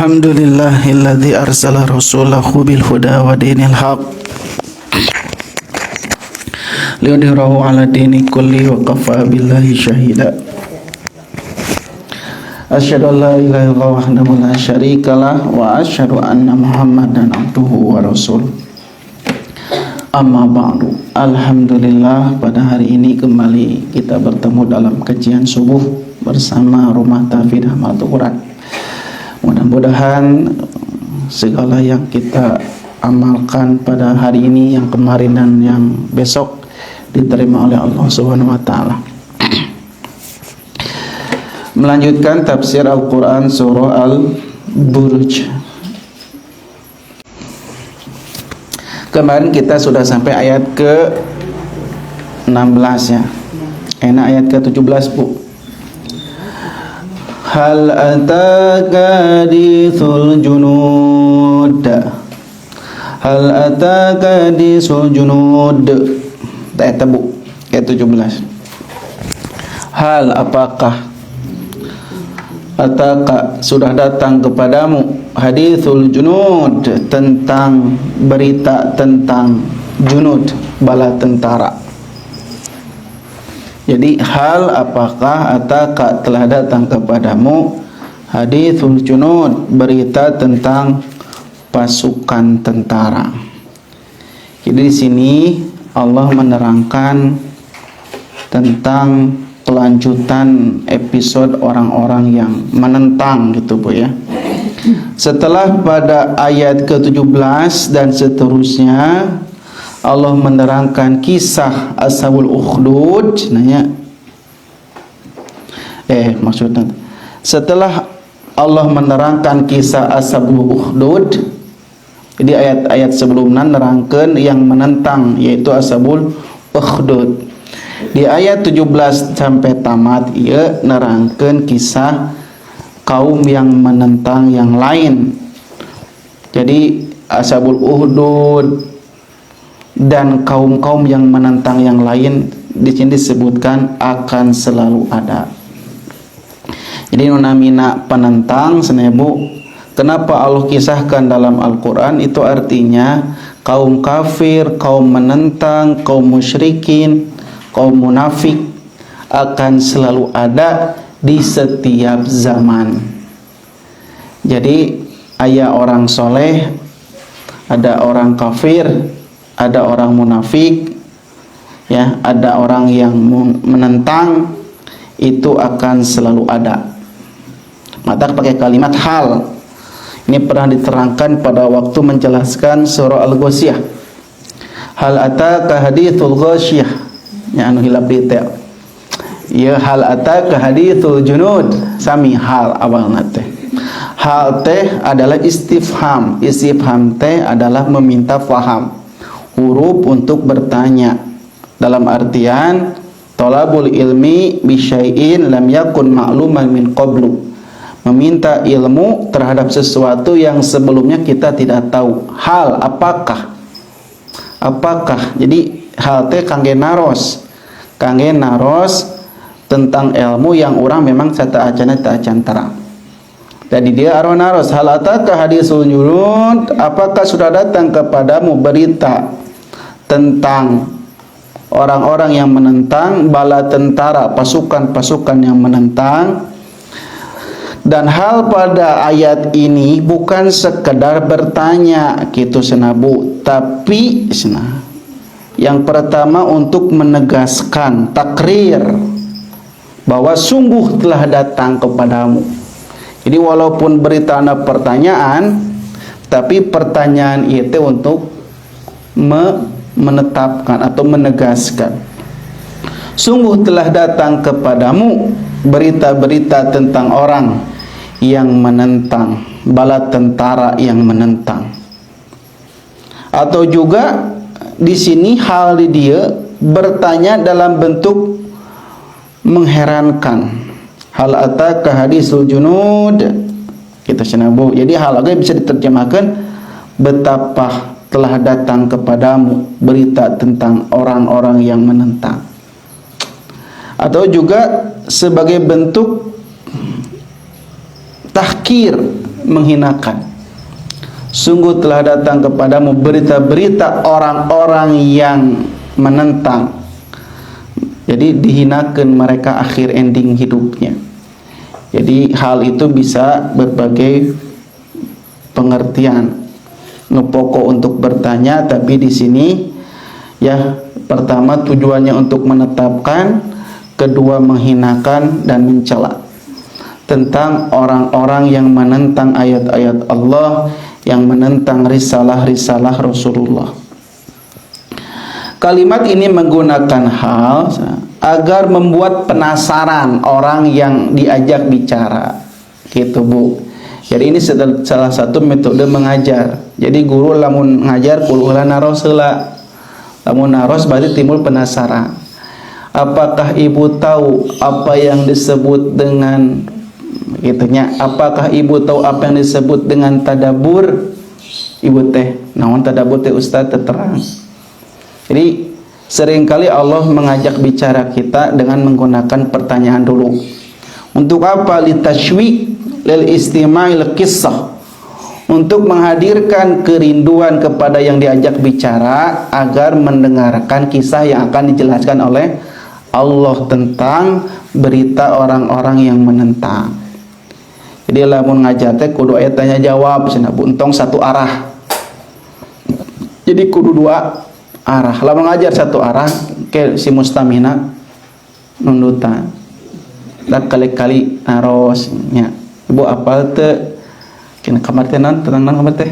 Alhamdulillahilladzi arsala rasulahu bil huda wa dinil haq liyudhhirahu ala dini kulli wa kafa billahi syahida. Asyhadu an la ilaha illallah wahdahu la syarikalah wa asyhadu anna Muhammadan abduhu wa rasuluh. Amma ba'du. Alhamdulillah, pada hari ini kembali kita bertemu dalam kajian subuh bersama Rumah Tahfidz Hafalatul Quran. Mudah-mudahan segala yang kita amalkan pada hari ini, yang kemarin dan yang besok diterima oleh Allah Subhanahu wa taala. Melanjutkan tafsir Al-Qur'an surah Al-Buruj. Kemarin kita sudah sampai ayat ke-16 ya. Enak ayat ke-17, Bu. Hal ataka hadithul junud. Hal ataka hadithul junud. Ayat Bu, ayat 17. Hal apakah ataka sudah datang kepadamu hadithul junud, tentang berita tentang junud, bala tentara. Jadi hal apakah ataka telah datang kepadamu hadithul junud, berita tentang pasukan tentara. Jadi di sini Allah menerangkan tentang kelanjutan episode orang-orang yang menentang gitu, Bu ya. Setelah pada ayat ke-17 dan seterusnya Allah menerangkan kisah Ashabul Ukhdud. Maksudnya setelah Allah menerangkan kisah Ashabul Ukhdud, jadi ayat-ayat sebelumnya menerangkan yang menentang, yaitu Ashabul Ukhdud. Di ayat 17 sampai tamat ia nerangkan kisah kaum yang menentang yang lain. Jadi Ashabul Ukhdud dan kaum-kaum yang menentang yang lain di sini disebutkan akan selalu ada. Jadi nunamina penentang senebu. Kenapa Allah kisahkan dalam Al-Quran? Itu artinya kaum kafir, kaum menentang, kaum musyrikin, kaum munafik akan selalu ada di setiap zaman. Jadi ada orang soleh, ada orang kafir, ada orang munafik, ya, ada orang yang menentang, itu akan selalu ada. Maka pakai kalimat hal. Ini pernah diterangkan pada waktu menjelaskan surah Al-Ghasyiyah. Hal ataka hadithul ghasyiyah, ya anu hilap detail. Ya hal ataka hadithul junud, sami hal awalna teh. Hal teh adalah istifham. Istifham teh adalah meminta faham. Huruf untuk bertanya. Dalam artian talabul ilmi bi syai'in lam yakun ma'luman min qablu. Meminta ilmu terhadap sesuatu yang sebelumnya kita tidak tahu. Hal apakah? Apakah? Jadi hal teh kangge naros tentang ilmu yang orang memang sata acana tak acantara. Jadi dia aronaros hal ataka hadisul junud, apakah sudah datang kepadamu berita tentang orang-orang yang menentang, bala tentara, pasukan-pasukan yang menentang. Dan hal pada ayat ini bukan sekedar bertanya gitu senabu, tapi yang pertama untuk menegaskan takrir bahwa sungguh telah datang kepadamu. Jadi walaupun berita ada pertanyaan, tapi pertanyaan itu untuk menetapkan atau menegaskan. Sungguh telah datang kepadamu berita-berita tentang orang yang menentang, bala tentara yang menentang. Atau juga di sini hal dia bertanya dalam bentuk mengherankan. Hal ataka hadisul junud, kita senabu. Jadi hal agak bisa diterjemahkan betapa telah datang kepadamu berita tentang orang-orang yang menentang. Atau juga sebagai bentuk tahkir, menghinakan. Sungguh telah datang kepadamu berita-berita orang-orang yang menentang. Jadi dihinakan mereka akhir ending hidupnya. Jadi hal itu bisa berbagai pengertian. Ngepokok untuk bertanya, tapi di sini ya pertama tujuannya untuk menetapkan, kedua menghinakan dan mencela tentang orang-orang yang menentang ayat-ayat Allah, yang menentang risalah-risalah Rasulullah. Kalimat ini menggunakan hal agar membuat penasaran orang yang diajak bicara, gitu Bu. Jadi ini salah satu metode mengajar. Jadi guru lamun ngajar kudu naros heula. Lamun naros berarti timbul penasaran. Apakah ibu tahu apa yang disebut dengan gitunya? Apakah ibu tahu apa yang disebut dengan tadabur? Ibu teh naon tadabur teh Ustaz terang. Jadi seringkali Allah mengajak bicara kita dengan menggunakan pertanyaan dulu. Untuk apa? Litashwi lil istima'il qissah. Untuk menghadirkan kerinduan kepada yang diajak bicara agar mendengarkan kisah yang akan dijelaskan oleh Allah tentang berita orang-orang yang menentang. Jadi lamun ngajar teh kudu aya tanya jawab cenah buntong satu arah. Jadi kudu dua arah. Lamun ngajar satu arah ke si mustamina nundutan. Dan kali-kali naros nya. Ibu apal teu kena kamar teh naon tenang kamar teh.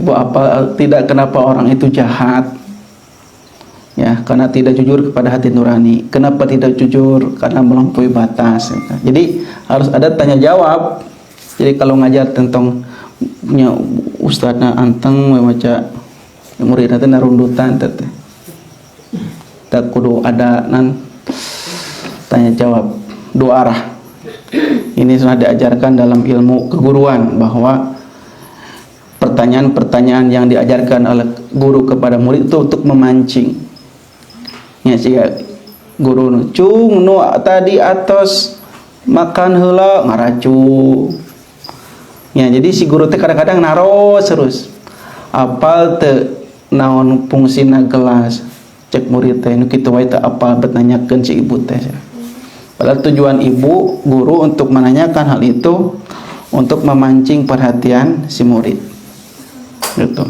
Ibu apal tidak kenapa orang itu jahat? Ya, karena tidak jujur kepada hati nurani. Kenapa tidak jujur? Karena melampaui batas. Jadi harus ada tanya jawab. Jadi kalau ngajar tentang ustadzna anteng maca muridna teh narundutan teh. Tak kudu ada tanya jawab dua arah. Ini sudah diajarkan dalam ilmu keguruan bahwa pertanyaan-pertanyaan yang diajarkan oleh guru kepada murid itu untuk memancing. Ya sih guru cung nu tadi atos makan heula ngaracu. Ya jadi si guru teh kadang-kadang naros terus. Apal teu naon fungsina gelas. Cek murid teh nu kitu wae teu apal bet nanyakeun si ibu teh. Padahal tujuan ibu guru untuk menanyakan hal itu untuk memancing perhatian si murid. Gitu.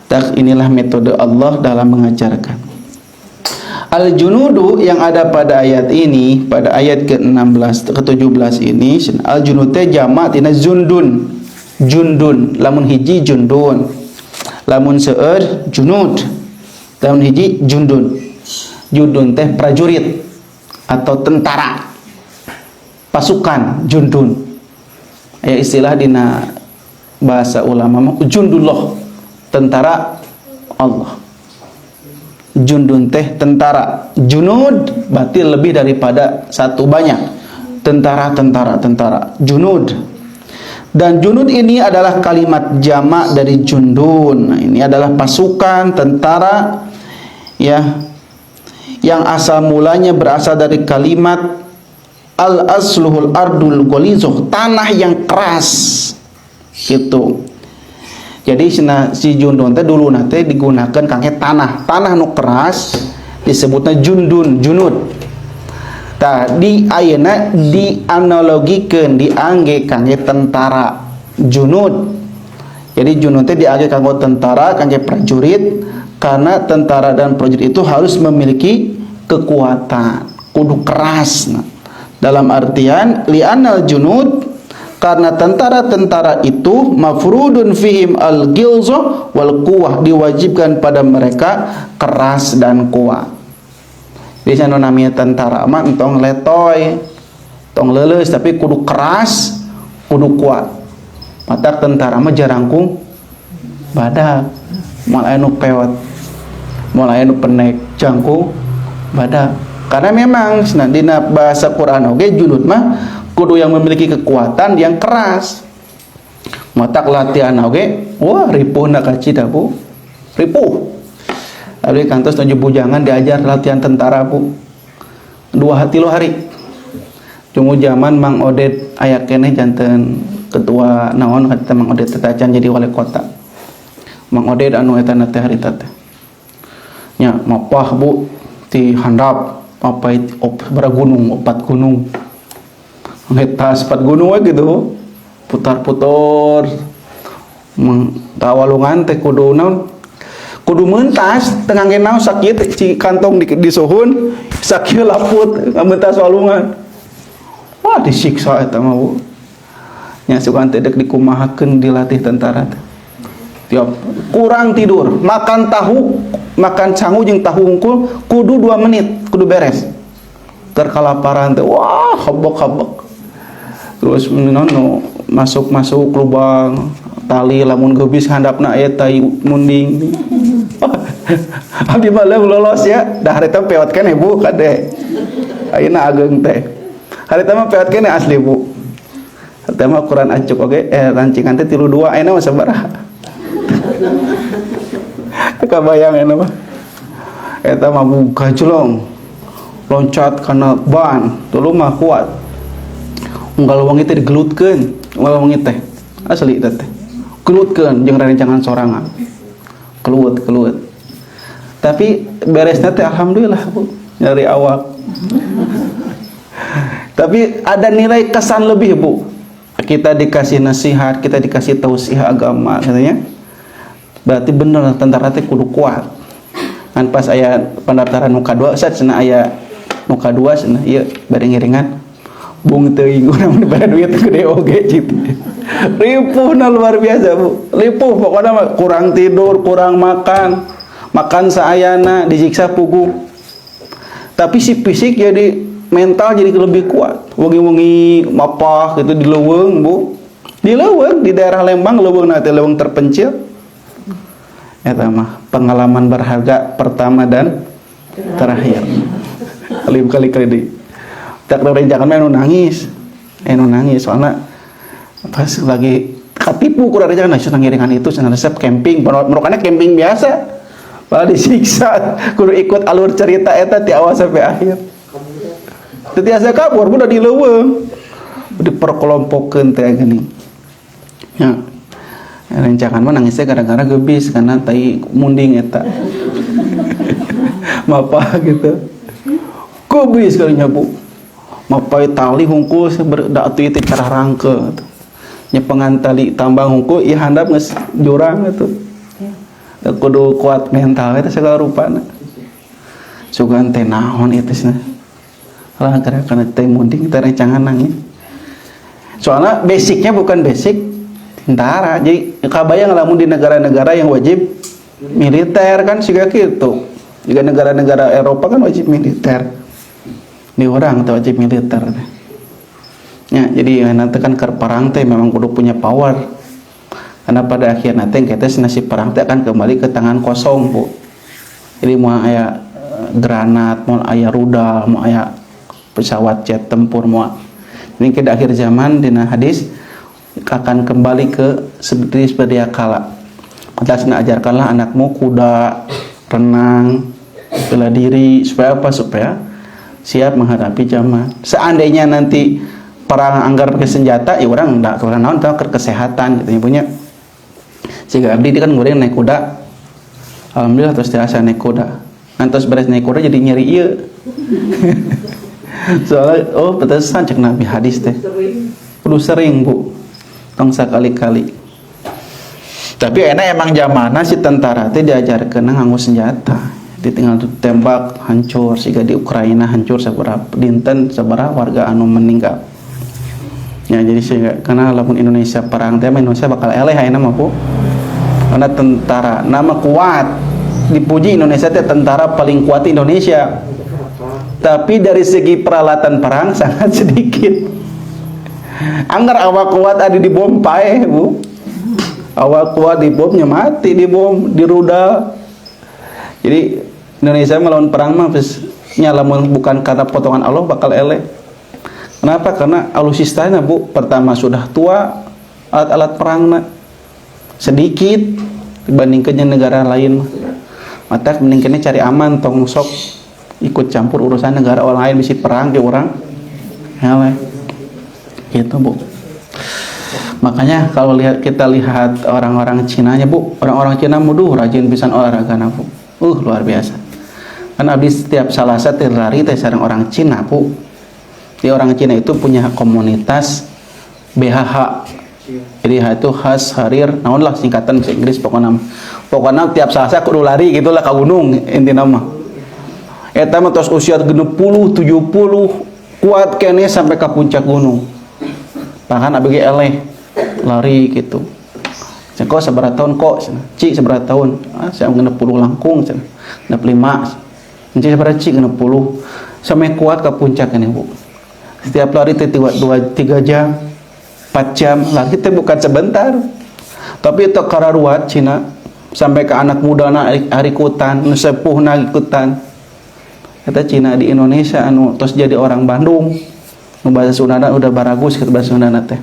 Dan inilah metode Allah dalam mengajarkan. Al-junudu yang ada pada ayat ini, pada ayat ke-16 ke-17 ini, al-junud teh jamak tina zundun. Jundun, lamun hiji jundun. Lamun seueur junud. Lamun hiji jundun. Jundun teh prajurit atau tentara. Pasukan jundun. Ya istilah dina bahasa ulama jundullah, tentara Allah. Jundun teh tentara, junud berarti lebih daripada satu, banyak tentara, junud. Dan junud ini adalah kalimat jamak dari jundun. Nah, ini adalah pasukan tentara ya, yang asal mulanya berasal dari kalimat al-asluhul ardul golizuh, tanah yang keras gitu. Jadi si jundun teh dulu nate digunakan kangge tanah nu keras disebutnya jundun, junud. Tah di ayeuna dianalogikeun diangge kangge tentara junud. Jadi junud teh diangge kanggo tentara, kangge prajurit, karena tentara dan prajurit itu harus memiliki kekuatan, kudu keras. Nah, dalam artian li'anal junud, karena tentara-tentara itu mafrudun fihim al-ghilzah wal quwwah, diwajibkan pada mereka keras dan kuat. Di sana namanya tentara mah entong letoy, tong leuleus, tapi kudu keras, kudu kuat. Matak tentara mah jarangkung badak, moal aya nu pewet, moal aya nu pendek, jangkung badak. Karena memang dina bahasa Quran oge junud mah kudu yang memiliki kekuatan yang keras. Matak latihan oge, wah ripuhna kacida Bu. Ripuh. Abdi kantos 7 bujangan diajar latihan tentara Bu. 2 hari. Cuma zaman Mang Odet aya keneh janten ketua naon kata Mang Oded Tetacan jadi wali kota. Mang Oded anu eta teh harita teh nya mapah Bu ti handap apa itu gunung 4 gunung eta 4 gunung we gitu putar-putar kawalungan teh kudu naon kudu mentas tengah naon sakit ci kantong di suhun sakit laput mentas walungan wah disiksa eta mah Bu nya sugan teh dek dikumahakeun dilatih tentara teh tiap kurang tidur makan sangu jeung tahu hungkul kudu 2 menit kudu beres keur kalaparan teh wah habok-habok terus no masuk lubang tali lamun geubis handapna aya tai munding abdi mah lolos ya dah harita peot keneh Bu kade ayeuna ageung teh harita mah peot keneh asli Bu harita mah Quran acuk oge rancingan teh 32 ayeuna mah sabaraha kabayang eta mah eta mah buka jelong loncat kana ban tuluy mah kuat unggal wangi teh digelutkeun unggal wangi teh asli teh gelutkeun jeung rerencangan sorangan keluut tapi beresna teh alhamdulillah Bu nyari awak tapi ada nilai kesan lebih Bu kita dikasih nasihat kita dikasih tausiah agama katanya berarti bener tentara teh kudu kuat kan pas aya pendaftaran muka 2 cenah aya muka 2 cenah ieu bari ngiringan bung teuing urang dibere duit gede oge gitu ripuhna luar biasa Bu ripuh pokoknya mah kurang tidur kurang makan saayana disiksa puguh tapi si fisik jadi mental jadi lebih kuat wengi-wengi mapah gitu di leuweung Bu di leuweung di daerah Lembang leuweungna teh leuweung terpencil eta mah pengalaman berharga pertama dan terakhir. Kali-kali di tak rerencangan mah nangis soalnya pas lagi katipu ku rerencangan cenah ngiringan itu cenah resep camping merokana camping biasa malah disiksa kudu ikut alur cerita eta ti awal sampai akhir teu tiasa kabur udah di leuweung diperkelompokkeun teh geuning nya rencangan mah nangisnya gara-gara gebis karena tai munding eta mapa gitu gebis kalinya Bu mapai tali hungkul berdak teu teh cara rangke nyepengan tali tambang hungkul ieu handap geus jurang atuh kudu kuat mental eta segala rupana sugan teh naon eta cenah lah gara-gara teh munding teh rencangan nangis soalnya basicnya bukan basic tentara jadi kabayang lamun di negara-negara yang wajib militer kan siga kitu juga negara-negara Eropa kan wajib militer di orang teh wajib militer ya jadi nanti kan keur perang teh memang kudu punya power karena pada akhirnya teh kita nasib perang teh akan kembali ke tangan kosong Bu jadi mau aya granat mau aya rudal mau aya pesawat jet tempur mau ini ke akhir zaman dina hadis akan kembali ke seperti sedia kala. Atasna ajarkanlah anakmu kuda, renang, bela diri supaya apa? Supaya siap menghadapi zaman. Seandainya nanti perang anggar pakai senjata, ya orang enggak kurang naon tah kesehatan gitu punya. Siga abdi kan goreng naik kuda. Alhamdulillah terus tiasa naik kuda. Nantos beres naik kuda jadi nyeri ieu. Soalnya pantesan cek Nabi hadis teh. Kudu sering Bu. Tong sakali-kali. Tapi enak emang zamana si tentara teh diajarkeun nganggo senjata. Ditinggal tembak hancur siga di Ukraina hancur sabaraha dinten sabaraha warga anu meninggal. Ya jadi sehingga karena lamun Indonesia perang teh Indonesia bakal eleh ayeuna mah Bu. Karena tentara nama kuat. Dipuji Indonesia teh tentara paling kuat di Indonesia. Tapi dari segi peralatan perang sangat sedikit. Anggar awak kuat ada di bom pae Bu awak kuat di bomnya mati di bom di rudal jadi Indonesia melawan perang mah nyalamun bukan karena potongan Allah bakal eleh kenapa karena alutsistanya Bu pertama sudah tua alat-alat perangna sedikit dibandingkan negara lain mata mendingkannya cari aman tong sok ikut campur urusan negara orang lain bisi perang ke orang eleh Gitu, Bu. Makanya kalau kita lihat orang-orang Cinanya, Bu, orang-orang Cina muduh rajin pisan olahraga na, Bu. Luar biasa. Kan habis setiap Salasa lari teh sareng orang Cina, Bu. Di orang Cina itu punya komunitas BHH. Jadi itu khas harir, naon lah singkatan bahasa Inggris pokoknya. Pokoknya tiap Salasa kudu lari gitulah ka gunung intina mah. Eta mah tos usia 60, 70 kuat kene sampai ke puncak gunung. Bahkan abg eleh lari gitu. Kok seberapa tahun kok? Ci seberapa tahun? Saya 60 langkung, 65. Ci seberapa ci 60. Sampai kuat ke puncak ini, Bu. Setiap lari itu 2-3 jam, 4 jam. Lari itu bukan sebentar. Tapi itu kararuat Cina sampai ke anak muda na ikutan, nu sepuh na ikutan. Kata Cina di Indonesia anu terus jadi orang Bandung. Nu bahasa Sundana udah baragus kata bahasa Sundana teh.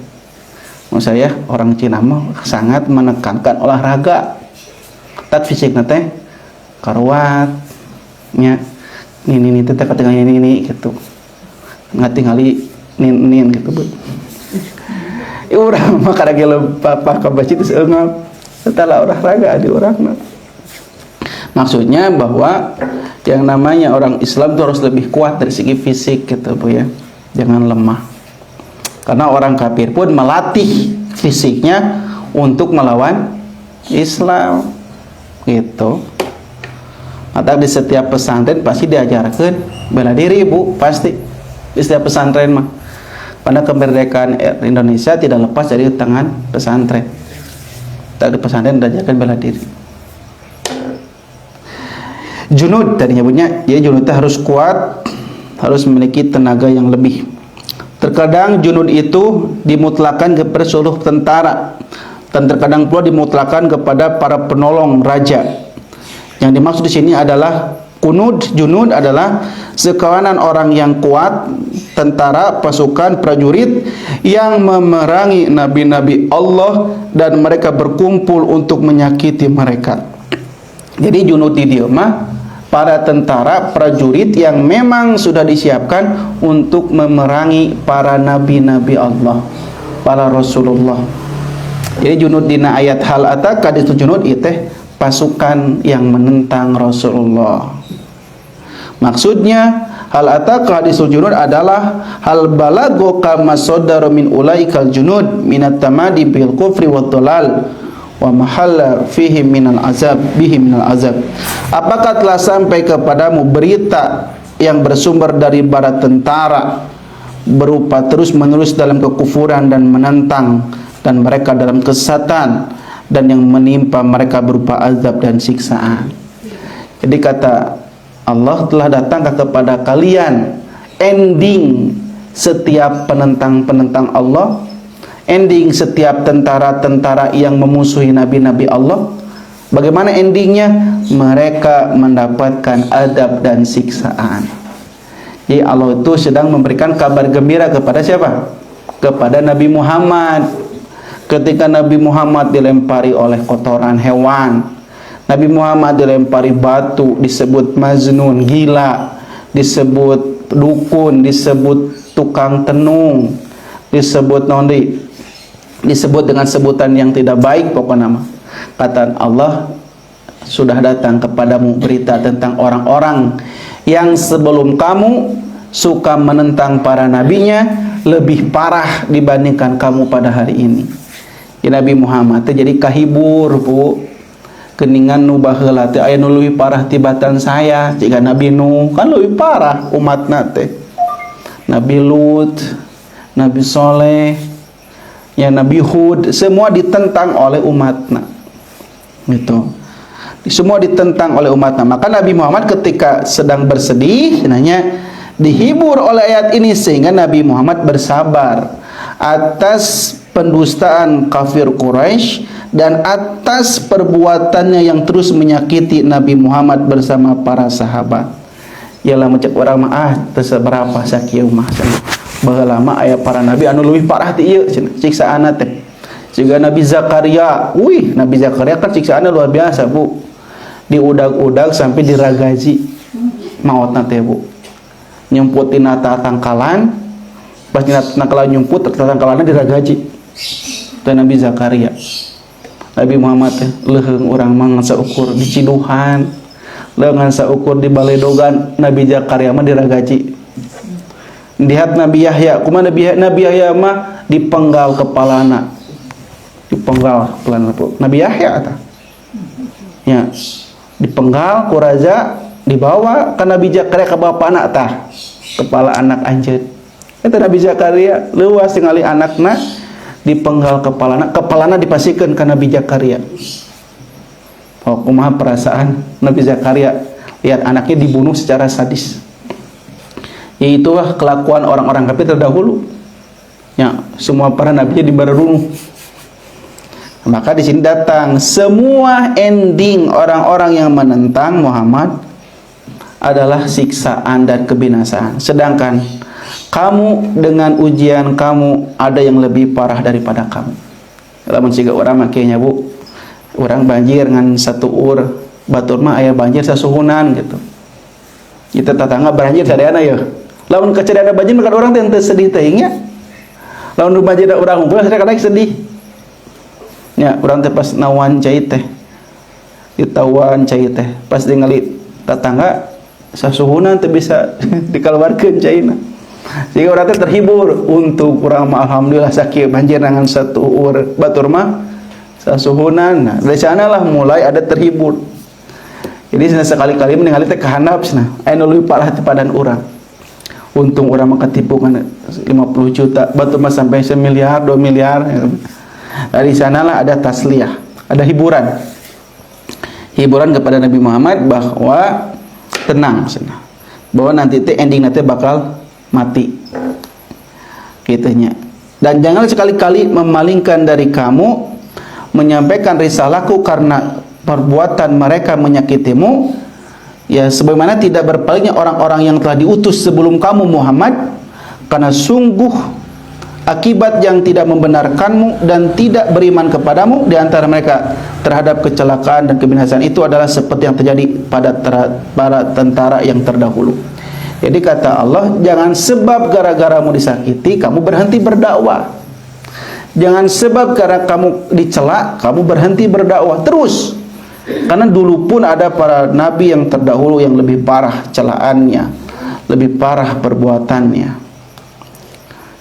Mau saya orang Cina mah sangat menekankan olahraga. Tat fisik teh karuat nya ini teh katanya ini gitu. Ngatingali nin gitu, Bu. Urang mah kada gelo papa ka masjid seungap setelah olahraga di urangna. Maksudnya bahwa yang namanya orang Islam itu harus lebih kuat dari segi fisik gitu, Bu ya. Jangan lemah. Karena orang kafir pun melatih fisiknya untuk melawan Islam gitu. Maka di setiap pesantren pasti diajarkan bela diri, Bu, pasti. Di setiap pesantren mah. Karena kemerdekaan Indonesia tidak lepas dari tangan pesantren. Tadi pesantren diajarkan bela diri. Junud tadi nyebutnya, ya junud harus kuat, harus memiliki tenaga yang lebih. Terkadang junud itu dimutlakan kepada seluruh tentara, dan terkadang pula dimutlakan kepada para penolong raja. Yang dimaksud di sini adalah junud adalah sekawanan orang yang kuat, tentara, pasukan, prajurit yang memerangi nabi-nabi Allah dan mereka berkumpul untuk menyakiti mereka. Jadi junud di dia mah para tentara, prajurit yang memang sudah disiapkan untuk memerangi para nabi-nabi Allah, para Rasulullah. Jadi junud dina ayat hal ataka di junud itu pasukan yang menentang Rasulullah. Maksudnya hal ataka di junud adalah hal balago kama sadara min ulaikal junud minat tamadi bil kufri wa dhalal wa mahalla fihi minal azab bihi minal azab. Apakah telah sampai kepadamu berita yang bersumber dari para tentara berupa terus menerus dalam kekufuran dan menentang, dan mereka dalam kesesatan, dan yang menimpa mereka berupa azab dan siksaan. Jadi kata Allah telah datang kepada kalian ending setiap penentang-penentang Allah, ending setiap tentara-tentara yang memusuhi nabi-nabi Allah. Bagaimana endingnya? Mereka mendapatkan adab dan siksaan. Jadi Allah itu sedang memberikan kabar gembira kepada siapa? Kepada Nabi Muhammad. Ketika Nabi Muhammad dilempari oleh kotoran hewan, Nabi Muhammad dilempari batu, disebut majnun, gila, disebut dukun, disebut tukang tenung, disebut nondi, disebut dengan sebutan yang tidak baik pokoknya nama. Kata Allah, sudah datang kepadamu berita tentang orang-orang yang sebelum kamu suka menentang para nabinya lebih parah dibandingkan kamu pada hari ini. Ya, Nabi Muhammad jadi kahibur, Bu. Keningan nu baheula teh aya nu leuwih parah tibatan saya. Jika Nabi Nuh kan leuwih parah umatna teh. Nabi Lut, Nabi Soleh, ya Nabi Hud, semua ditentang oleh umatna. Gitu. Semua ditentang oleh umatnya. Maka Nabi Muhammad ketika sedang bersedih, nanya, dihibur oleh ayat ini sehingga Nabi Muhammad bersabar atas pendustaan kafir Quraisy dan atas perbuatannya yang terus menyakiti Nabi Muhammad bersama para sahabat. Ialah macam orang mah teu seberapa sakieu mah. Baheula mah aya para nabi anu leuwih parah ti ieu siksaana teh. Juga Nabi Zakaria, Nabi Zakaria kan siksaannya luar biasa, Bu. Diudag-udag sampai diragaji mautna teh, Bu. Nyemputin nata tangkalan, pas nakala nyumput tatangkalana diragaji teh Nabi Zakaria. Nabi Muhammad teh leuheung urang mah saukur di Ciduhan, leungan saukur di Baledogan, Nabi Zakaria mah diragaji. Lihat Nabi Yahya, kumaha Nabi Yahya mah dipenggal kepalana. Dipenggal kepalana Nabi Yahya eta. Ya, dipenggal ku raja, dibawa ka Nabi Zakaria ka bapana tah. Kepala anak anjeun. Eta Nabi Zakaria leuwas tingali anakna dipenggal kepalana dipasikeun ka Nabi Zakaria. Oh, kumaha perasaan Nabi Zakaria lihat anaknya dibunuh secara sadis. Yaitulah kelakuan orang-orang kafir terdahulu. Ya, semua para nabi dibunuh. Maka di sini datang semua ending orang-orang yang menentang Muhammad adalah siksaan dan kebinasaan. Sedangkan kamu dengan ujian kamu ada yang lebih parah daripada kamu. Lamun siga urang makanya Bu, urang banjir ngan satu ur, batur mah aya banjir sasuhunan gitu. Kita tetangga banjir sadeana ya. Lamun keceriaan banjir maka urang teh teu sedih teh nya. Lamun banjir urang ngumpul kadang sedih. Ya, urang teh pas nawan cai teh. Ditawan cai teh, pas ningali tetangga sasuhunan teu bisa dikeluarkeun caina. Sehingga orang teh terhibur untuk kurang mah alhamdulillah sakieu banjir nangan satu ur batur mah sasuhunan. Nah, dari sanalah mulai ada terhibur. Jadi sekali-kali ningali teh kahandap cenah aya nu leuwih parah teh padan urang. Untung urang mah katipu kan 50 juta, batur mah sampai 1 miliar, 2 miliar. Dari sanalah ada tasliyah, ada hiburan. Hiburan kepada Nabi Muhammad bahwa tenang cenah. Bahwa nanti teh ending nanti bakal mati gitunya. Dan jangan sekali-kali memalingkan dari kamu menyampaikan risalahku karena perbuatan mereka menyakitimu, ya sebagaimana tidak berpalingnya orang-orang yang telah diutus sebelum kamu Muhammad, karena sungguh akibat yang tidak membenarkanmu dan tidak beriman kepadamu di antara mereka terhadap kecelakaan dan kebinasaan itu adalah seperti yang terjadi pada para tentara yang terdahulu. Jadi kata Allah, jangan sebab gara-garamu disakiti kamu berhenti berdakwah. Jangan sebab karena kamu dicela kamu berhenti berdakwah terus. Karena dulu pun ada para nabi yang terdahulu yang lebih parah celaannya, lebih parah perbuatannya.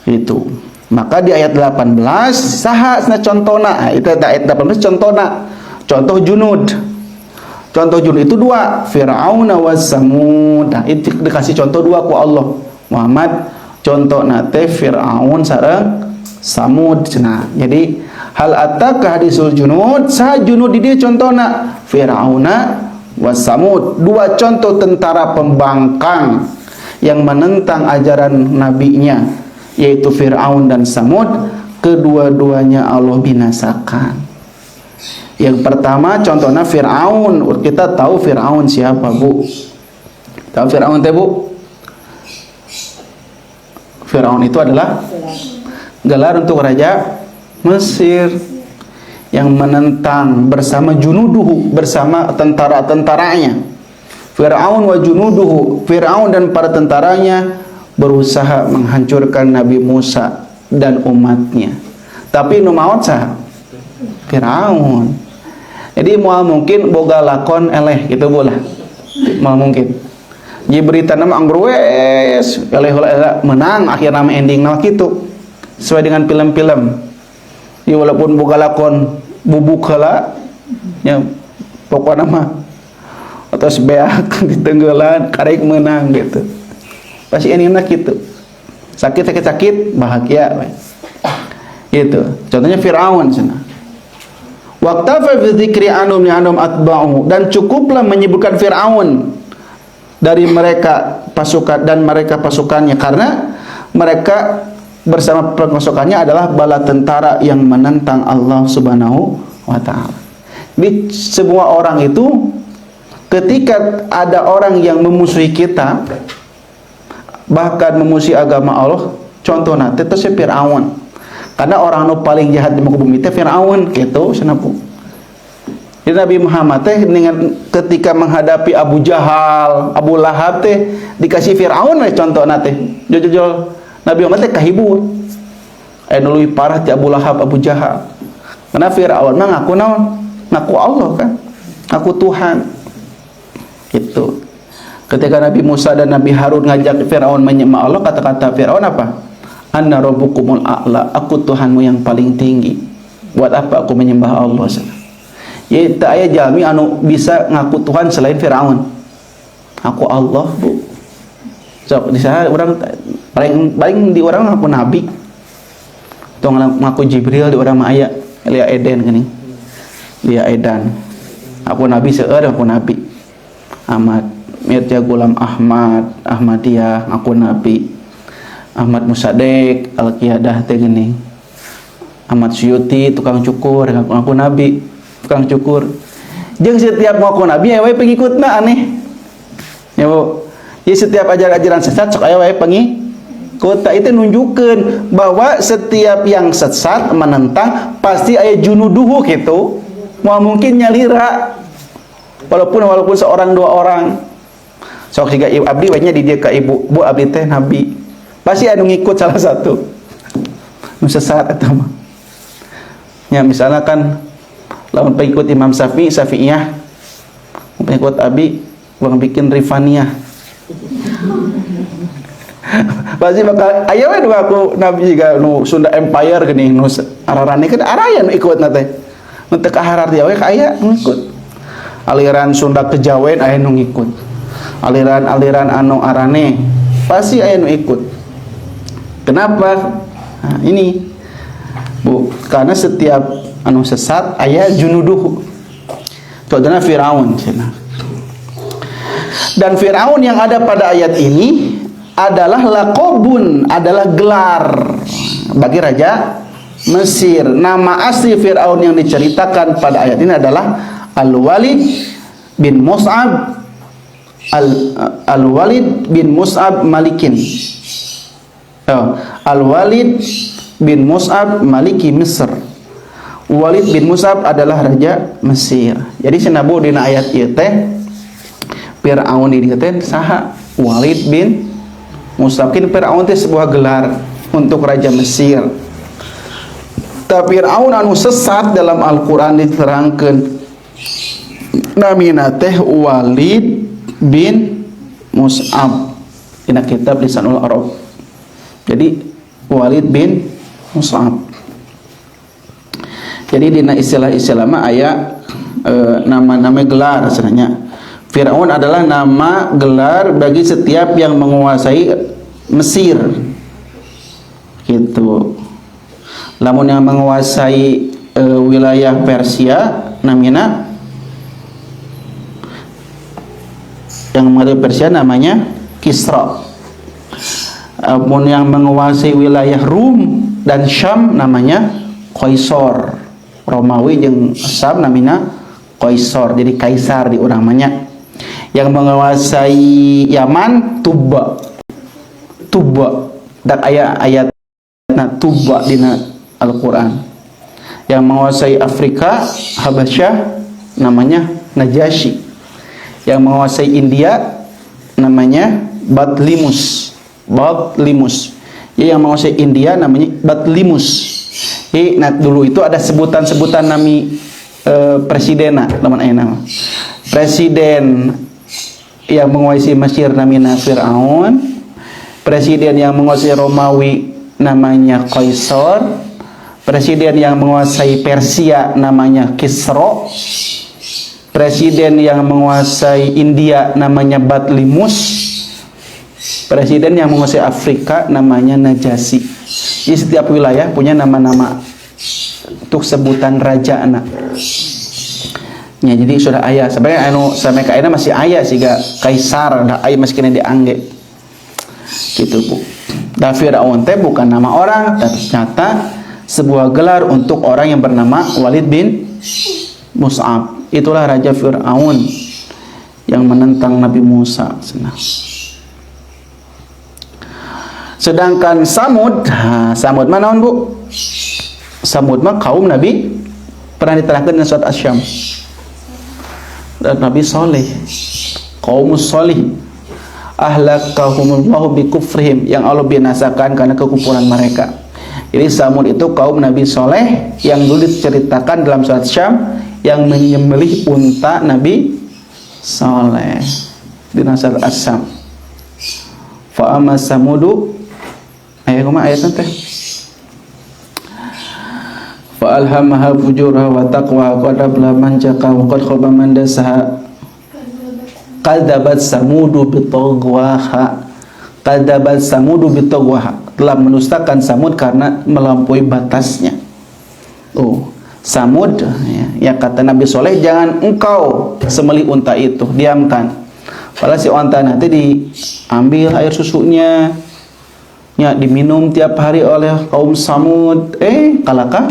Itu. Maka di ayat 18 saha contohna, itu ayat 18 contohna. Contoh junud. Contoh junud itu dua, Fir'aun wa Samud. Nah, itu dikasih contoh dua ku Allah. Muhammad contoh nate Fir'aun sareng Samud cenah. Jadi hal ataka hadisul junud, saha junud di dieu contohna Fir'auna wa Samud. Dua contoh tentara pembangkang yang menentang ajaran nabinya, yaitu Fir'aun dan Samud. Kedua-duanya Allah binasakan. Yang pertama contohnya Fir'aun. Kita tahu Fir'aun siapa Bu? Tahu Fir'aun teh Bu? Fir'aun itu adalah gelar untuk raja Mesir yang menentang bersama junuduhu, bersama tentara-tentaranya. Fir'aun wa junuduhu, Fir'aun dan para tentaranya berusaha menghancurkan Nabi Musa dan umatnya. Tapi nu maot saha? Fir'aun. Jadi moal mungkin boga lakon eleh gitu bola. Moal mungkin. Jadi berita nama anggur wes eleh menang akhirnya nama ending nama gitu. Sesuai dengan film-film. Ya walaupun boga lakon bubuk heula ya pokoknya mah atas beak ditenggelan karek menang gitu. Pasti endingnya gitu. Sakit bahagia. Gitu. Contohnya Fir'aun sana. Waqtafa fi dzikri anum atba'u, dan cukuplah menyebutkan Fir'aun dari mereka pasukan dan mereka pasukannya, karena mereka bersama pasukannya adalah bala tentara yang menentang Allah Subhanahu wa taala. Di semua orang itu ketika ada orang yang memusuhi kita, bahkan memusuhi agama Allah, contohnya itu si Fir'aun. Karena orang nu paling jahat di muka bumi teh Fir'aun gitu senapu. Jadi Nabi Muhammad teh dengan ketika menghadapi Abu Jahal, Abu Lahab teh dikasih Fir'aun we contohna teh. Jol Nabi Muhammad teh kahibur. Anu leuwih parah ti Abu Lahab, Abu Jahal. Karena Firaun mah ngaku naon? Ngaku Allah kan? Ngaku Tuhan. Gitu. Ketika Nabi Musa dan Nabi Harun ngajak Firaun menyembah Allah, kata-kata Firaun apa? Anna rabbukumul a'la, aku Tuhanmu yang paling tinggi. Buat apa aku menyembah Allah? Ya tak aya jalmi anu bisa ngaku Tuhan selain Firaun. Aku Allah, Bu. So, di sana orang paling di orang ngaku nabi. Tuh ngaku Jibril, di orang mah aya Lia Eden geuning. Lia Edan. Aku nabi seueur, aku nabi. Ahmad Mirza Gulam Ahmad, Ahmadiyah, aku nabi. Ahmad Musadek, Al-Qiyadah teh geuning. Ahmad Suyuti, tukang cukur, aku nabi, tukang cukur. Jeung setiap ngaku nabi aya we pengikutna aneh. Ya Bu. Jadi setiap ajaran-ajaran sesat sok aya wae pengikut. Itu nunjukkeun bahwa setiap yang sesat menentang pasti aya junuduhu gitu. Moal mungkin nyalira. Walaupun seorang dua orang. Sok siga ibu abdi we nya di dieu ka ibu, Bu abdi teh nabi. Pasti anu ngikut salah satu. Nu sesat eta mah. Ya misalnya kan lamun pengikut Imam Syafi'iyah, pengikut abi bang bikin Rifaniyah. Pasti bakal aya we aku nabi juga nu Sunda Empire geuning nu ararane kan araya nu ikutna teh. Nu teu kaharar dia we aya nu ikut. Aliran Sunda Kejawen aya nu ngikut. Aliran-aliran anu arane pasti aya nu ikut. Kenapa? Nah, ini Bu, karena setiap anu sesat aya junuduh. Contohnya Firaun cenah. Dan Firaun yang ada pada ayat ini adalah laqabun, adalah gelar bagi raja Mesir. Nama asli Firaun yang diceritakan pada ayat ini adalah Al-Walid bin Mus'ab Al-Walid bin Mus'ab Malikin. Al-Walid bin Mus'ab Maliki Mesir. Walid bin Mus'ab adalah raja Mesir. Jadi sinabu dina ayat ieu teh Firaun di dieu teh saha? Walid bin Mus'ab. Kini Firaun teh sebuah gelar untuk raja Mesir. Tapi Firaun anu sesat dalam Al-Qur'an diterangkeun namina teh Walid bin Mus'ab dina kitab Lisanul Arab. Jadi Walid bin Mus'ab. Jadi dina istilah-istilah mah aya nama-nama gelar sebenarnya. Firaun adalah nama gelar bagi setiap yang menguasai Mesir. Gitu. Lamun yang menguasai wilayah Persia namanya yang menguasai Persia namanya Kisra. Lamun yang menguasai wilayah Rum dan Syam namanya Qaisar. Romawi jeung Syam namanya Qaisar, jadi kaisar di urang manya. Yang menguasai Yaman Tuba. Dan ayat-ayatna Tuba dina Al-Qur'an. Yang menguasai Afrika Habasyah namanya Najasyi. Yang menguasai India namanya Batlimus. Yang menguasai India namanya Batlimus. Nah dulu itu ada sebutan-sebutan nami presiden lamun aya nama. Presiden yang menguasai Mesir namanya Firaun. Presiden yang menguasai Romawi namanya Qaisar. Presiden yang menguasai Persia namanya Kisra. Presiden yang menguasai India namanya Batlimus. Presiden yang menguasai Afrika namanya Najasyi. Di setiap wilayah punya nama-nama untuk sebutan raja anak. Ya, jadi sudah ayah. Sebenarnya anu sampai ka ayeuna masih ayah siga kaisar, da ayah masih kena diangge. Gitu, Bu. Da Firaun teh bukan nama orang, tapi ternyata sebuah gelar untuk orang yang bernama Walid bin Mus'ab. Itulah raja Firaun yang menentang Nabi Musa. Sedangkan Samud mana on Bu? Samud mah kaum Nabi pernah diterangkan dalam surat Asy-Syams. Dan Nabi Saleh, kaum Salih. ahlakahumullahu bikufrihim, yang Allah binasakan karena kekufuran mereka. Jadi Samud itu kaum Nabi Soleh yang dulu diceritakan dalam surat Syam yang menyembelih unta Nabi Soleh di surat As-Sam. Fa amma Samudu ayat nanti. Fa alhamaha fujuraha wa taqwa qad aflaha man jaqa wa qad khaba man dasaha. Kadzabat Samudu bitagwaha. Kadzabat Samudu bitagwaha. Telah mendustakan Samud karena melampaui batasnya. Oh, Samud ya kata Nabi Soleh, jangan engkau sembelih unta itu, diamkan. Padahal si unta nanti diambil air susunya, ya diminum tiap hari oleh kaum Samud. Kalakah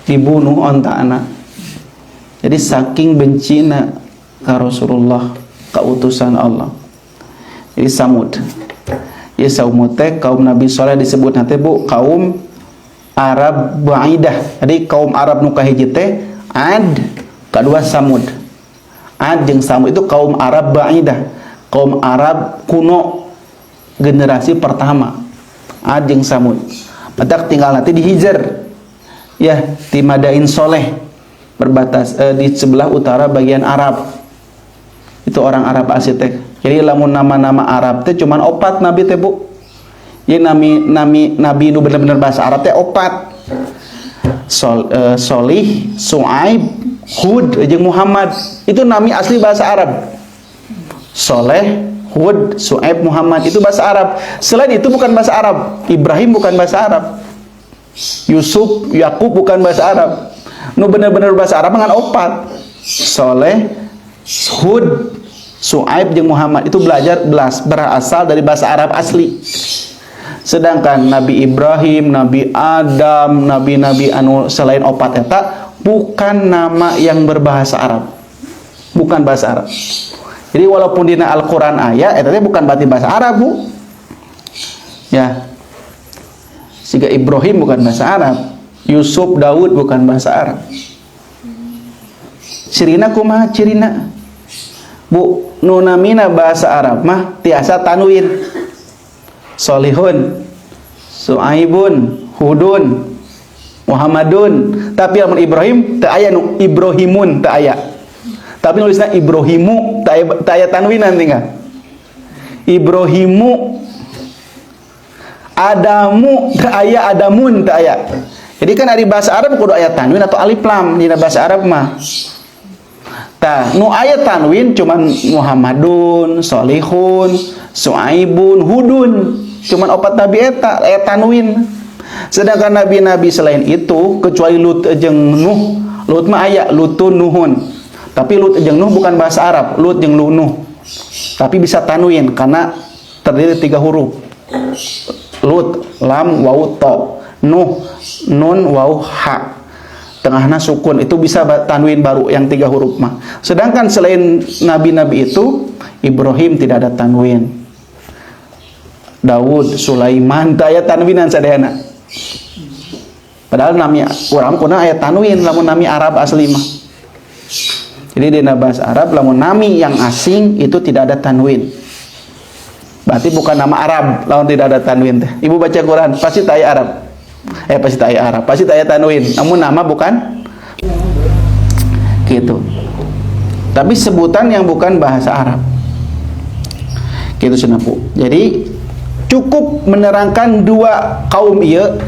dibunuh unta anak. Jadi saking bencina ka Rasulullah, ka utusan Allah. Jadi Samud. Ya Samud kaum Nabi Soleh disebut nanti bu kaum Arab Ba'idah. Jadi kaum Arab nu kahiji teh Ad, kedua Samud. Ad jeung Samud itu kaum Arab Ba'idah, kaum Arab kuno generasi pertama. Ad jeung Samud. Matak tinggal nanti di Hijr. Ya, di Madain Soleh berbatas di sebelah utara bagian Arab. Itu orang Arab asli teh. Jadi lamun nama-nama Arab teh cuman opat nabi teh bu. Ya nabi nu bener-bener bahasa Arab teh opat. Solih, Su'aib, Hud jeung Muhammad. Itu nami asli bahasa Arab. Soleh, Hud, Su'aib, Muhammad itu bahasa Arab. Selain itu bukan bahasa Arab. Ibrahim bukan bahasa Arab. Yusuf, Yakub bukan bahasa Arab. Nu bener-bener bahasa Arab dengan opat. Soleh, Hud, Su'aib jeung Muhammad itu berasal dari bahasa Arab asli. Sedangkan Nabi Ibrahim, Nabi Adam, nabi-nabi anu selain opat eta bukan nama yang berbahasa Arab. Bukan bahasa Arab. Jadi walaupun dina Al-Qur'an aya eta teh bukan berarti bahasa Arab, Bu. Ya. Siga Ibrahim bukan bahasa Arab, Yusuf, Daud bukan bahasa Arab. Cirina kumaha cirina? Bu, nunamina bahasa Arab mah tiasa tanwin. Solihun, Su'aibun, Hudun, Muhammadun. Tapi lamun Ibrahim teu aya nu Ibrahimun teu aya. Tapi nulisna Ibrahimu teu aya tanwinan tinggal. Ibrahimu, Adamu teu aya, Adamun teu aya. Jadi kan dari bahasa Arab kudu aya tanwin atau alif lam dina bahasa Arab mah. Tah, nu aya tanwin cuman Muhammadun, Solihun, Su'aibun, Hudun. Cuman opat nabi eta aya tanwin. Sedangkan nabi-nabi selain itu kecuali Lut jeung Nuh, Lut mah aya Lutun Nuhun. Tapi Lut jeung Nuh bukan bahasa Arab, Lut jeung Nuh. Tapi bisa tanwin karena terdiri 3 huruf. Lut, lam, waw, to. Nuh, nun, waw, ha. Tengahnya sukun, itu bisa tanwin baru yang 3 huruf mah. Sedangkan selain nabi-nabi itu Ibrahim tidak ada tanwin. Daud, Sulaiman teu aya tanwinan sadayana. Padahal nami urang kuna aya tanwin lamun nami Arab asli mah. Jadi dina bahasa Arab lamun nami yang asing itu tidak ada tanwin. Berarti bukan nama Arab lamun tidak ada tanwin teh. Ibu baca Quran pasti teu aya Arab. Pasti tak aya Arab, pasti tak aya tanwin. Namun nama bukan gitu. Tapi sebutan yang bukan bahasa Arab. Gitu senapu. Jadi cukup menerangkan 2 kaum ieu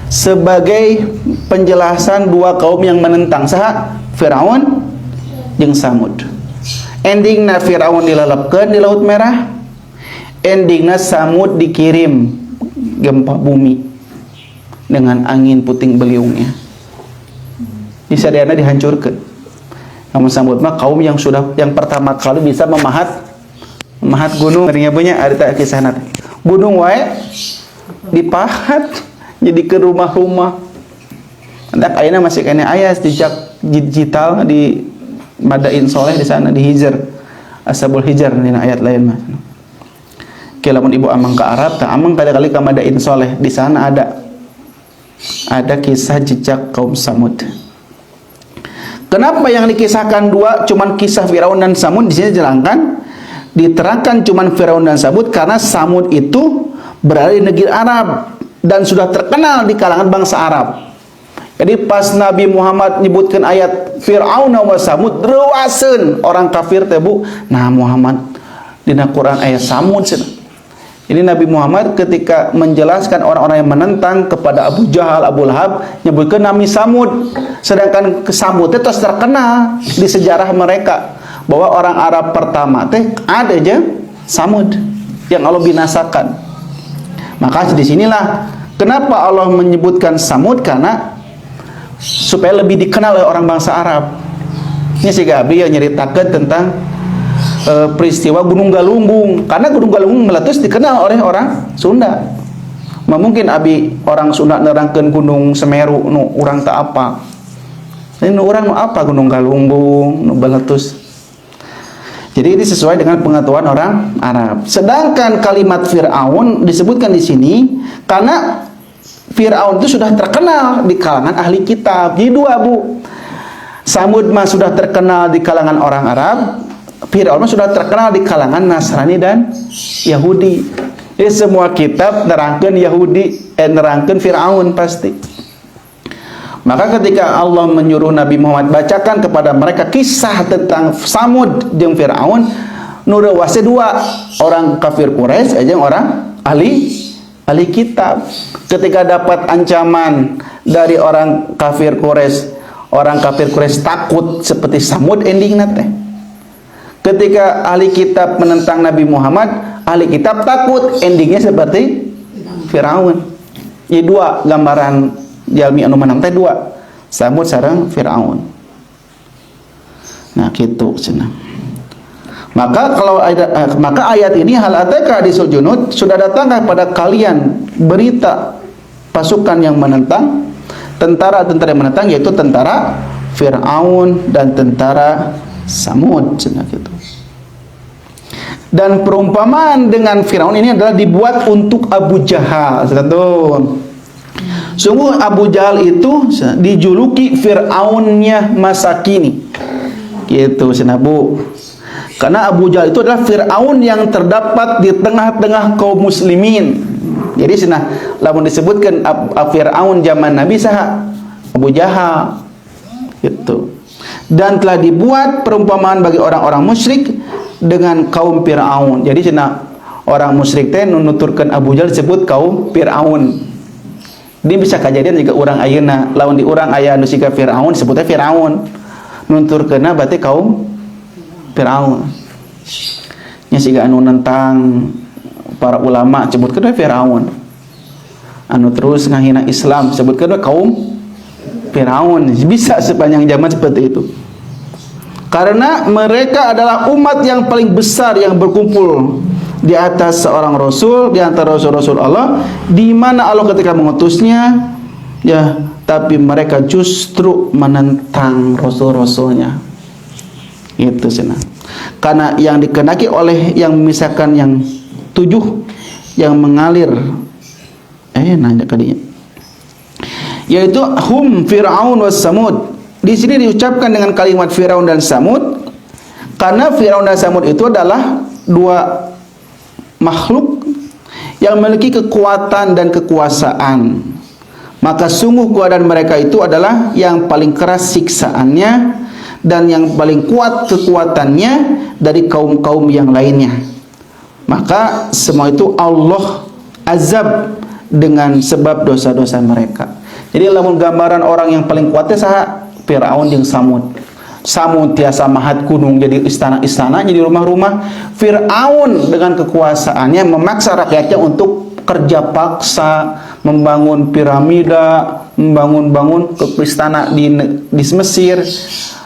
sebagai penjelasan 2 kaum yang menentang saha? Firaun jeung Samud. Endingna Firaun dilalapkeun di Laut Merah. Endingna Samud dikirim gempa bumi dengan angin puting beliungnya. Bisa dihancurkan. Namun Samud mah kaum yang pertama kali bisa memahat gunung. Tadinya punya ada kisah nanti. Gunung wae dipahat jadi ke rumah-rumah. Hendak ayeuna masih kene aya jejak digital di Madain Soleh di sana di Hijr. Ashabul Hijr dina ayat lain mah. Lamun ibu amang ke Arab, tah amang kali-kali ka Madain Soleh, di sana ada kisah jejak kaum Samud. Kenapa yang dikisahkan 2 cuman kisah Firaun dan Samud? Di sini jelaskan diterangkan cuman Firaun dan Samud karena Samud itu berada di negeri Arab dan sudah terkenal di kalangan bangsa Arab. Jadi pas Nabi Muhammad menyebutkan ayat Fir'aun wa Samud, rewasen orang kafir teh Bu. Nah Muhammad dina Quran ayat Samud cenah. Ini Nabi Muhammad ketika menjelaskan orang-orang yang menentang kepada Abu Jahal, Abu Lahab, nyebutkan Nabi Samud. Sedangkan Samud itu terkenal di sejarah mereka bahwa orang Arab pertama teh ada aja Samud yang Allah binasakan. Maka di sinilah kenapa Allah menyebutkan Samud, karena supaya lebih dikenal oleh orang bangsa Arab. Ini si Gabi yang nyeritakan tentang peristiwa Gunung Galunggung, karena Gunung Galunggung meletus dikenal oleh orang Sunda. Mungkin abi orang Sunda nerangkeun Gunung Semeru nu urang tak apa. Ini nu urang nu apa Gunung Galunggung nu meletus. Jadi ini sesuai dengan pengetahuan orang Arab. Sedangkan kalimat Fir'aun disebutkan di sini karena Fir'aun itu sudah terkenal di kalangan ahli kitab. Jadi dua Bu. Samud mah sudah terkenal di kalangan orang Arab, Fir'aun sudah terkenal di kalangan Nasrani dan Yahudi. Jadi semua kitab nerangkeun Yahudi, nerangkeun Fir'aun pasti. Maka ketika Allah menyuruh Nabi Muhammad bacakan kepada mereka kisah tentang Samud jeung Fir'aun, nu reuwasna dua, orang kafir Quraisy jeung orang ahli kitab. Ketika dapat ancaman dari orang kafir Quraisy takut seperti Samud endingna teh. Ketika ahli kitab menentang Nabi Muhammad, ahli kitab takut, endingnya seperti Firaun. Ini dua gambaran jalmi anu menang teh dua, Samud sareng Firaun. Nah gitu cenah. Maka ayat ini hal ataka hadisul junud, sudah datangkah pada kalian berita pasukan yang menentang, tentara-tentara yang menentang, yaitu tentara Firaun dan tentara Samud cenah gitu. Dan perumpamaan dengan Firaun ini adalah dibuat untuk Abu Jahal. Sungguh Abu Jahal itu dijuluki Firaunnya masa kini. Gitu cenah Bu. Karena Abu Jahal itu adalah Firaun yang terdapat di tengah-tengah kaum muslimin. Jadi cenah lamun disebutkan Firaun zaman Nabi saha? Abu Jahal. Gitu. Dan telah dibuat perumpamaan bagi orang-orang musyrik dengan kaum Fir'aun. Jadi cenah orang musyrik teh nuturkeun Abu Jahal disebut kaum Fir'aun. Dia bisa kejadian jika orang ayeuna lawan di urang aya anu siga Fir'aun disebutnya Fir'aun. Nuturkeunna berarti kaum Fir'aun. Nya siga anu nentang para ulama disebutkeun Fir'aun. Anu terus ngahina Islam disebutkeun kaum Firaun. Bisa sepanjang zaman seperti itu. Karena mereka adalah umat yang paling besar yang berkumpul di atas seorang rasul, di antara rasul-rasul Allah, di mana Allah ketika mengutusnya, ya, tapi mereka justru menentang rasul-rasulnya. Itu senang. Karena yang dikenaki oleh yang misalkan yang 7 yang mengalir nanya kadinya, yaitu hum Fir'aun was Samud. Di sini diucapkan dengan kalimat Firaun dan Samud karena Firaun dan Samud itu adalah dua makhluk yang memiliki kekuatan dan kekuasaan. Maka sungguh keadaan mereka itu adalah yang paling keras siksaannya dan yang paling kuat kekuatannya dari kaum-kaum yang lainnya. Maka semua itu Allah azab dengan sebab dosa-dosa mereka. Jadi lamun gambaran orang yang paling kuatnya saha? Firaun jeung Samud. Samud tiasa mahat gunung jadi istana-istana, jadi rumah-rumah. Firaun dengan kekuasaannya memaksa rakyatnya untuk kerja paksa, membangun piramida, membangun ke istana di Mesir.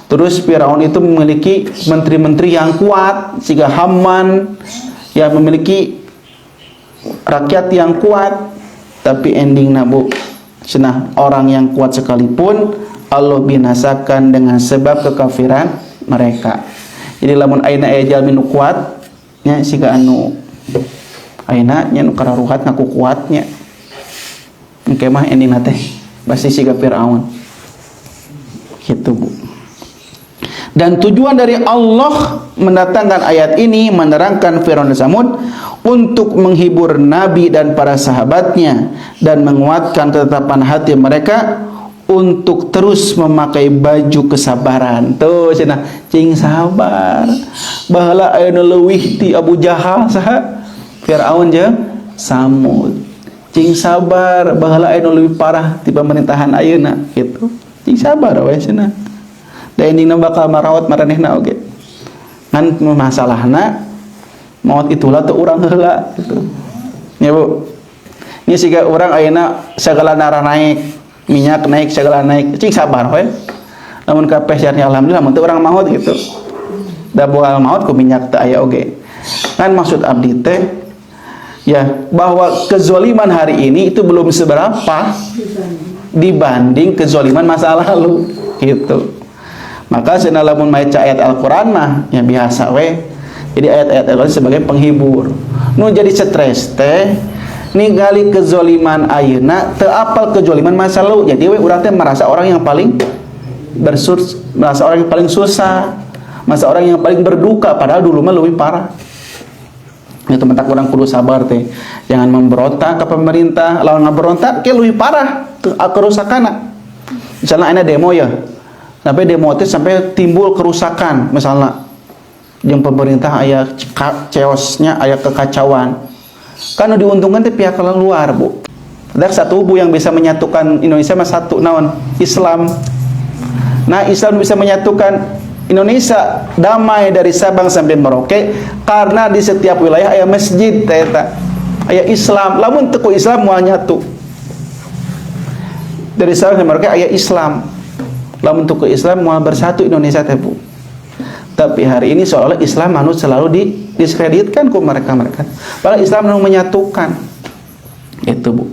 Terus Firaun itu memiliki menteri-menteri yang kuat, sehingga Haman yang memiliki rakyat yang kuat. Tapi endingnya Bu, cenah orang yang kuat sekalipun Allah binasakan dengan sebab kekafiran mereka. Jadi lamun ayeuna aya jalmi nu kuat nya siga anu ayeuna nya nu kararuhat ngaku kuatnya. Engke mah endingna teh pasti siga Firaun. Gitu Bu. Dan tujuan dari Allah mendatangkan ayat ini menerangkan Firaun dan Samud untuk menghibur Nabi dan para sahabatnya dan menguatkan ketetapan hati mereka untuk terus memakai baju kesabaran. Tuh cenah cing sabar. Baheula aya nu leuwih ti Abu Jahal saha? Firaun jeung Samud. Cing sabar, baheula aya nu leuwih parah ti pemerintahan ayeuna gitu. Cing sabar we cenah. Da endingna bakal marawat maranehna oge. Ngan masalahna maut itulah teu urang heula gitu. Ya Bu. Ini siga urang ayeuna sagala nara naik, minyak naik, segala naik. Cing sabar we. Namun kabeh syarnya alhamdulillah mun teu urang maut gitu. Da boal maut ku minyak teu aya oge. Kan maksud abdi teh ya bahwa kezaliman hari ini itu belum seberapa dibanding kezaliman masa lalu gitu. Maka senalamun maca ayat Al-Qur'an mah ya biasa we. Jadi ayat-ayat Al-Qur'an sebagai penghibur. Nu jadi stres teh ningali kezaliman ayeuna teu apal kezaliman masa lalu. Jadi we urang teh merasa orang yang paling merasa orang yang paling susah, merasa orang yang paling berduka padahal dulu mah leuwih parah. Itu mentak orang kudu sabar teh. Jangan memberontak ke pemerintah, lawan ngaberontak ke leuwih parah kerusakanna. Misalnya ana demo ya. Sampai demo teh sampai timbul kerusakan misalnya yang pemerintah aya chaosnya, aya kekacauan. Kan diuntungkan teh pihak luar, Bu. Ada satu kubu yang bisa menyatukan Indonesia mah satu naon? Islam. Nah, Islam bisa menyatukan Indonesia damai dari Sabang sampai Merauke karena di setiap wilayah aya masjid teh eta. Aya Islam. Lamun teu Islam moal nyatu. Dari Sabang sampai Merauke aya Islam. Lamun teu Islam moal bersatu Indonesia teh Bu. Tapi hari ini seolah-olah Islam manut selalu diskreditkan ku mereka-mereka. Padahal Islam anu menyatukan. Itu Bu.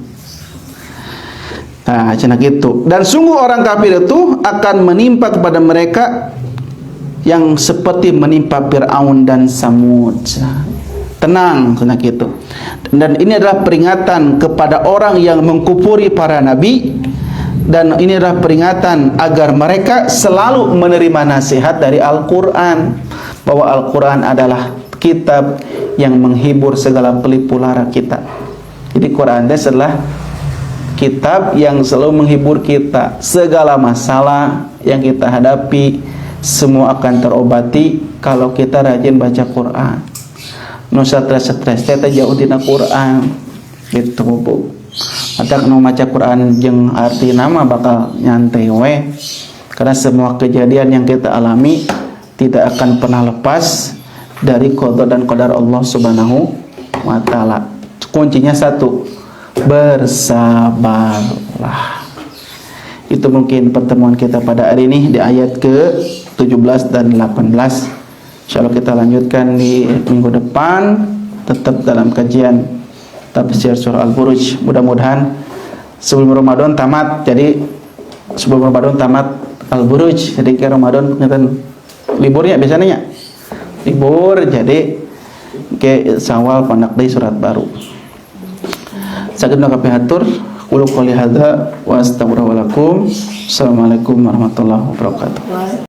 Nah, cenah gitu. Dan sungguh orang kafir itu akan menimpa kepada mereka yang seperti menimpa Fir'aun dan Samud. Tenang, cenah gitu. Dan ini adalah peringatan kepada orang yang mengkufuri para nabi. Dan ini adalah peringatan agar mereka selalu menerima nasihat dari Al-Quran, bahwa Al-Quran adalah kitab yang menghibur segala pelipu lara kita. Jadi Quran itu adalah kitab yang selalu menghibur kita. Segala masalah yang kita hadapi semua akan terobati kalau kita rajin baca Quran. Nu stres-stres teh jauh dina Quran. Gitu Bu. Maka nu maca Quran jeung arti nama bakal nyantai we. Karena semua kejadian yang kita alami tidak akan pernah lepas dari qada dan qadar Allah Subhanahu wa taala. Kuncinya satu, bersabarlah. Itu mungkin pertemuan kita pada hari ini di ayat ke-17 dan 18. Insyaallah kita lanjutkan di minggu depan tetap dalam kajian tafsir surah Al-Buruj. Mudah-mudahan sebelum Ramadan tamat. Jadi sebelum Ramadan tamat Al-Buruj. Jadi ke Ramadan ngeten liburnya biasanya libur, jadi ke Syawal pandak deui surat baru. Sakeuna kapihatur qul qouli hadza wa astaghfirullaha wa lakum. Assalamualaikum warahmatullahi wabarakatuh.